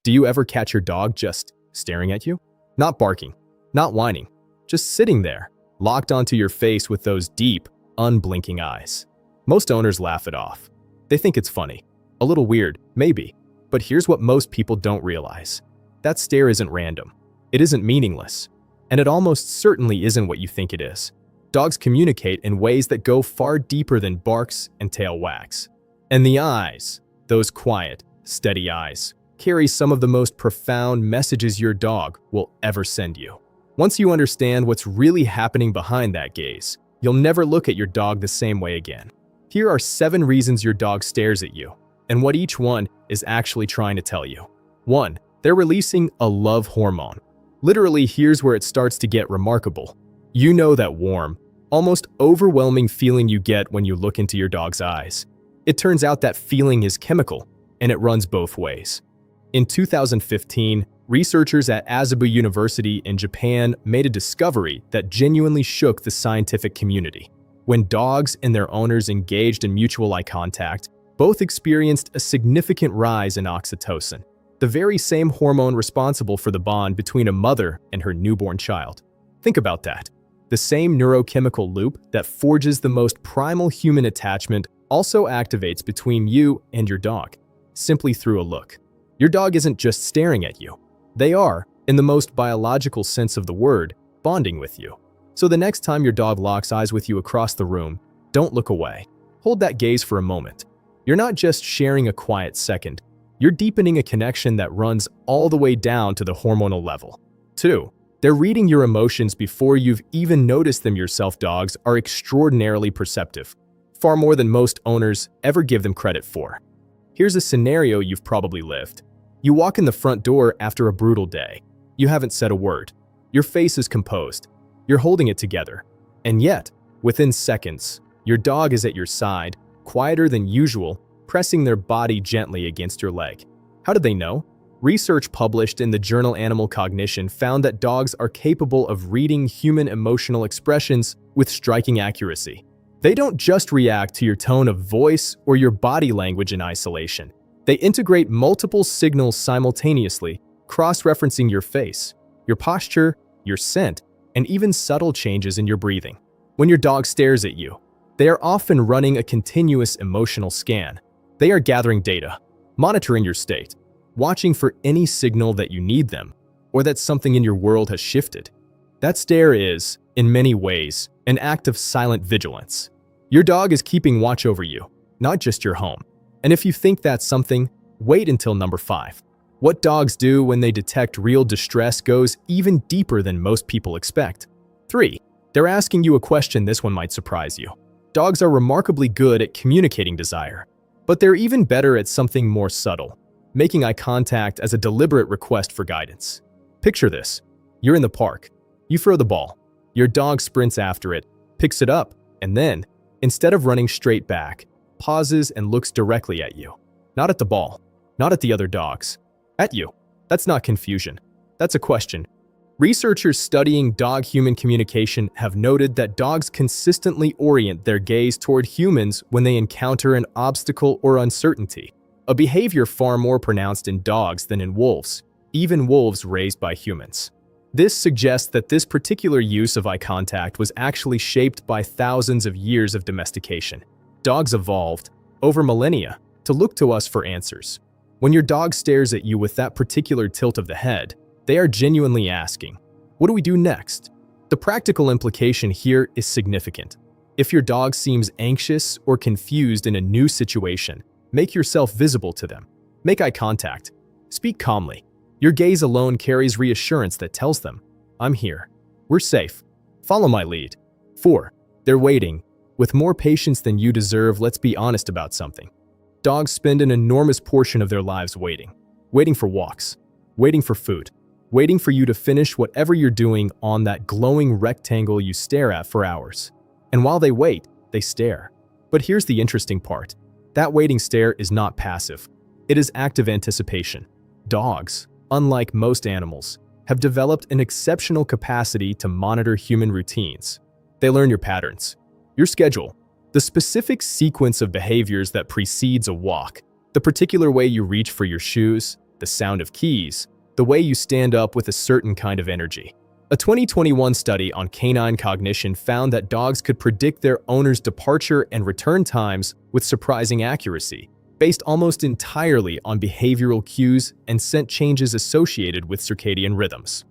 Do you ever catch your dog just staring at you? Not barking, not whining, just sitting there, locked onto your face with those deep, unblinking eyes. Most owners laugh it off. They think it's funny. A little weird, maybe. But here's what most people don't realize. That stare isn't random. It isn't meaningless. And it almost certainly isn't what you think it is. Dogs communicate in ways that go far deeper than barks and tail wags. And the eyes, those quiet, steady eyes, carry some of the most profound messages your dog will ever send you. Once you understand what's really happening behind that gaze, you'll never look at your dog the same way again. Here are 7 reasons your dog stares at you, and what each one is actually trying to tell you. 1. They're releasing a love hormone. Literally, here's where it starts to get remarkable. You know that warm, almost overwhelming feeling you get when you look into your dog's eyes. It turns out that feeling is chemical, and it runs both ways. In 2015, researchers at Asabu University in Japan made a discovery that genuinely shook the scientific community. When dogs and their owners engaged in mutual eye contact, both experienced a significant rise in oxytocin, the very same hormone responsible for the bond between a mother and her newborn child. Think about that. The same neurochemical loop that forges the most primal human attachment also activates between you and your dog, simply through a look. Your dog isn't just staring at you. They are, in the most biological sense of the word, bonding with you. So the next time your dog locks eyes with you across the room, don't look away. Hold that gaze for a moment. You're not just sharing a quiet second. You're deepening a connection that runs all the way down to the hormonal level. 2. They're reading your emotions before you've even noticed them yourself. Dogs are extraordinarily perceptive, far more than most owners ever give them credit for. Here's a scenario you've probably lived. You walk in the front door after a brutal day. You haven't said a word. Your face is composed. You're holding it together. And yet, within seconds, your dog is at your side, quieter than usual, pressing their body gently against your leg. How did they know? Research published in the journal Animal Cognition found that dogs are capable of reading human emotional expressions with striking accuracy. They don't just react to your tone of voice or your body language in isolation. They integrate multiple signals simultaneously, cross-referencing your face, your posture, your scent, and even subtle changes in your breathing. When your dog stares at you, they are often running a continuous emotional scan. They are gathering data, monitoring your state, watching for any signal that you need them, or that something in your world has shifted. That stare is, in many ways, an act of silent vigilance. Your dog is keeping watch over you, not just your home. And if you think that's something, wait until number 5. What dogs do when they detect real distress goes even deeper than most people expect. 3. They're asking you a question. This one might surprise you. Dogs are remarkably good at communicating desire, but they're even better at something more subtle, making eye contact as a deliberate request for guidance. Picture this. You're in the park. You throw the ball. Your dog sprints after it, picks it up, and then, instead of running straight back, pauses and looks directly at you. Not at the ball, not at the other dogs, at you. That's not confusion. That's a question. Researchers studying dog-human communication have noted that dogs consistently orient their gaze toward humans when they encounter an obstacle or uncertainty, a behavior far more pronounced in dogs than in wolves, even wolves raised by humans. This suggests that this particular use of eye contact was actually shaped by thousands of years of domestication. Dogs evolved, over millennia, to look to us for answers. When your dog stares at you with that particular tilt of the head, they are genuinely asking, what do we do next? The practical implication here is significant. If your dog seems anxious or confused in a new situation, make yourself visible to them. Make eye contact. Speak calmly. Your gaze alone carries reassurance that tells them, I'm here. We're safe. Follow my lead. 4. They're waiting. With more patience than you deserve, let's be honest about something. Dogs spend an enormous portion of their lives waiting. Waiting for walks. Waiting for food. Waiting for you to finish whatever you're doing on that glowing rectangle you stare at for hours. And while they wait, they stare. But here's the interesting part. That waiting stare is not passive. It is active anticipation. Dogs, unlike most animals, have developed an exceptional capacity to monitor human routines. They learn your patterns, your schedule, the specific sequence of behaviors that precedes a walk, the particular way you reach for your shoes, the sound of keys, the way you stand up with a certain kind of energy. A 2021 study on canine cognition found that dogs could predict their owner's departure and return times with surprising accuracy, based almost entirely on behavioral cues and scent changes associated with circadian rhythms.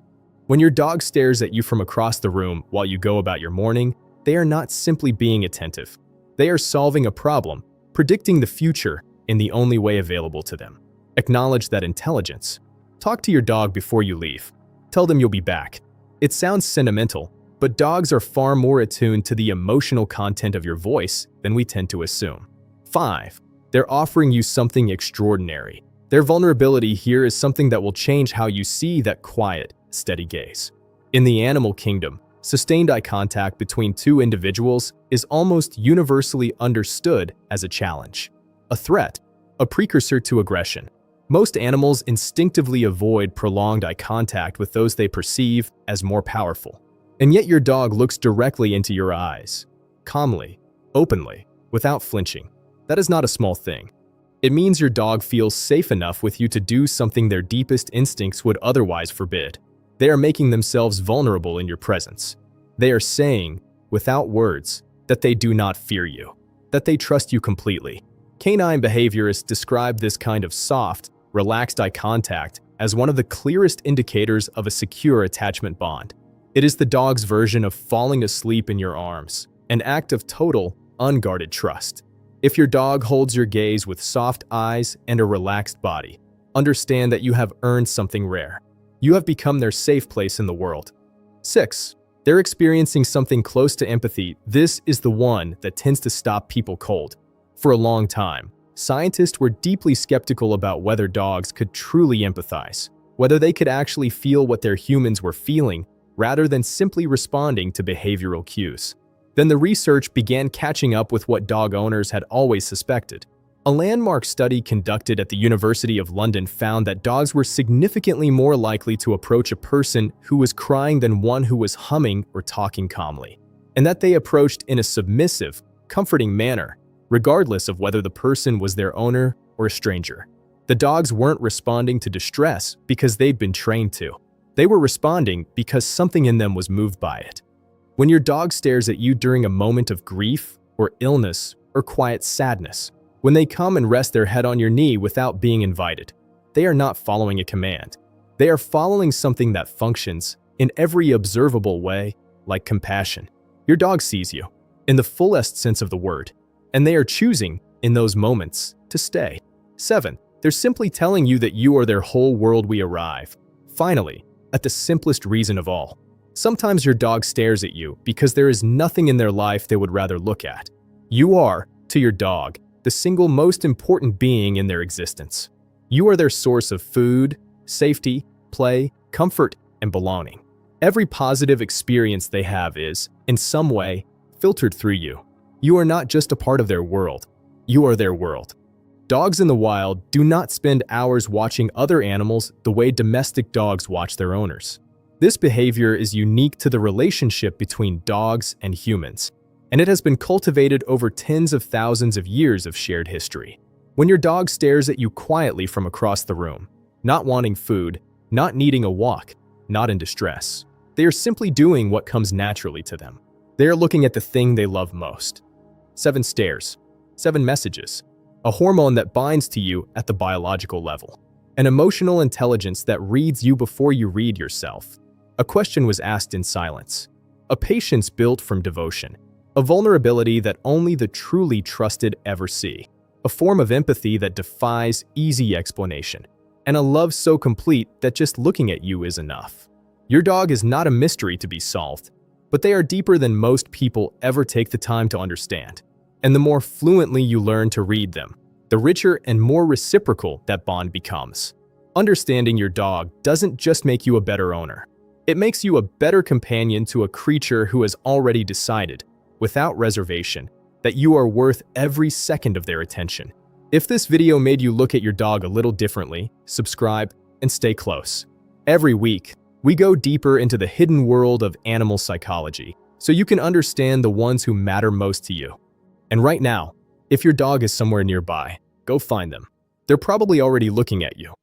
When your dog stares at you from across the room while you go about your morning, they are not simply being attentive. They are solving a problem, predicting the future in the only way available to them. Acknowledge that intelligence. Talk to your dog before you leave. Tell them you'll be back. It sounds sentimental, but dogs are far more attuned to the emotional content of your voice than we tend to assume. 5. They're offering you something extraordinary. Their vulnerability here is something that will change how you see that quiet, steady gaze. In the animal kingdom, sustained eye contact between two individuals is almost universally understood as a challenge, a threat, a precursor to aggression. Most animals instinctively avoid prolonged eye contact with those they perceive as more powerful. And yet your dog looks directly into your eyes, calmly, openly, without flinching. That is not a small thing. It means your dog feels safe enough with you to do something their deepest instincts would otherwise forbid. They are making themselves vulnerable in your presence. They are saying, without words, that they do not fear you, that they trust you completely. Canine behaviorists describe this kind of soft, relaxed eye contact as one of the clearest indicators of a secure attachment bond. It is the dog's version of falling asleep in your arms, an act of total, unguarded trust. If your dog holds your gaze with soft eyes and a relaxed body, understand that you have earned something rare. You have become their safe place in the world. 6. They're experiencing something close to empathy. This is the one that tends to stop people cold. For a long time, scientists were deeply skeptical about whether dogs could truly empathize, whether they could actually feel what their humans were feeling, rather than simply responding to behavioral cues. Then the research began catching up with what dog owners had always suspected. A landmark study conducted at the University of London found that dogs were significantly more likely to approach a person who was crying than one who was humming or talking calmly, and that they approached in a submissive, comforting manner, regardless of whether the person was their owner or a stranger. The dogs weren't responding to distress because they'd been trained to. They were responding because something in them was moved by it. When your dog stares at you during a moment of grief or illness or quiet sadness, when they come and rest their head on your knee without being invited, they are not following a command. They are following something that functions in every observable way, like compassion. Your dog sees you, in the fullest sense of the word, and they are choosing, in those moments, to stay. 7. They're simply telling you that you are their whole world. We arrive, finally, at the simplest reason of all. Sometimes your dog stares at you because there is nothing in their life they would rather look at. You are, to your dog, the single most important being in their existence. You are their source of food, safety, play, comfort, and belonging. Every positive experience they have is, in some way, filtered through you. You are not just a part of their world. You are their world. Dogs in the wild do not spend hours watching other animals the way domestic dogs watch their owners. This behavior is unique to the relationship between dogs and humans, and it has been cultivated over tens of thousands of years of shared history. When your dog stares at you quietly from across the room, not wanting food, not needing a walk, not in distress, they are simply doing what comes naturally to them. They are looking at the thing they love most. 7 stares, 7 messages, a hormone that binds to you at the biological level, an emotional intelligence that reads you before you read yourself. A question was asked in silence, a patience built from devotion, a vulnerability that only the truly trusted ever see, a form of empathy that defies easy explanation, and a love so complete that just looking at you is enough. Your dog is not a mystery to be solved, but they are deeper than most people ever take the time to understand. And the more fluently you learn to read them, the richer and more reciprocal that bond becomes. Understanding your dog doesn't just make you a better owner. It makes you a better companion to a creature who has already decided, without reservation, that you are worth every second of their attention. If this video made you look at your dog a little differently, subscribe and stay close. Every week, we go deeper into the hidden world of animal psychology so you can understand the ones who matter most to you. And right now, if your dog is somewhere nearby, go find them. They're probably already looking at you.